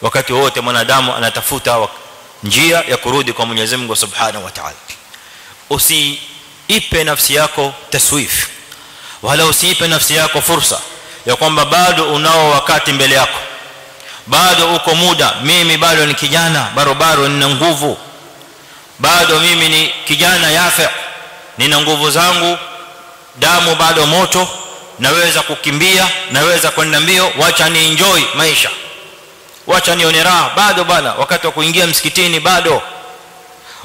wakati wote mwanadamu anatafuta njia ya kurudi kwa Mwenyezi Mungu Subhanahu wa Ta'ala. Usiipe nafsi yako taswif, wala usiipe nafsi yako fursa ya kwamba bado unao wakati mbele yako, bado uko muda, mimi bado ni kijana barobaro, nina nguvu, bado mimi ni kijana yafa, nina nguvu zangu, damu bado moto, naweza kukimbia, naweza kwenda mbio, wacha ni enjoy maisha, wacha nione raha bado bana, wakati wa kuingia msikitini bado,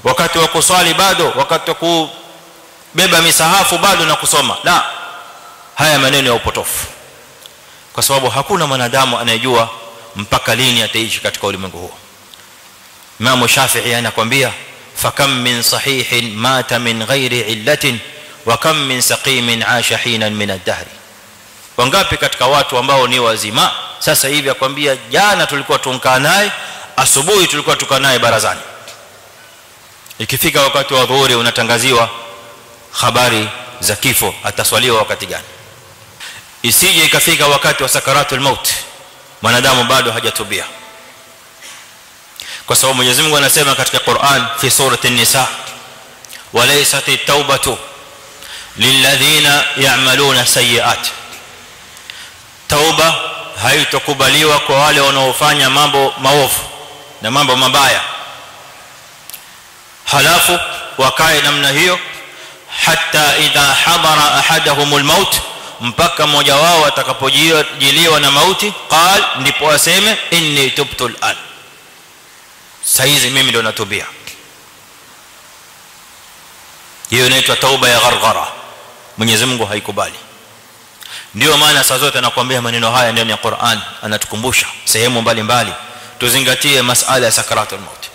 wakati wa kuswali bado, wakati wa kubeba misahafu bado na kusoma. La, haya maneno ya upotofu, kwa sababu hakuna mwanadamu anayejua mpaka lini ataishi katika ulimwengu huu. Imam Shafi'i anakuambia fakam min sahihin mata min ghairi illatin wa kam min saqimin aasha hinan min ad-dahr. Wangapi katika watu ambao ni wazima sasa hivi akwambia jana tulikuwa tunkaa naye, asubuhi tulikuwa tukaa naye barazani, ikifika wakati wa dhuhuri unatangaziwa habari za kifo, ataswaliwa wakati gani. Isije ikafika wakati wa sakaratul maut mwanadamu bado hajatubia, kwa sababu Mwenyezi Mungu anasema katika Qur'an fi surati an-nisa, walaysat at-taubatu lilladhina ya'maluna sayyi'at, tauba haitokubaliwa kwa wale wanaofanya mambo maovu na mambo mabaya, halafu wakae namna hiyo hatta idha hadara ahaduhumul maut, mpaka mmoja wao atakapojiliwa na mauti, qal, ndipo aseme inni tubtu al-an, saizi mimi ndo natubia. Hiyo inaitwa tauba ya gharghara, Mwenyezi Mungu haikubali. Ndio maana saa zote anakuambia maneno haya ndani ya Qur'an, anatukumbusha sehemu mbalimbali tuzingatie masuala ya sakaratul maut.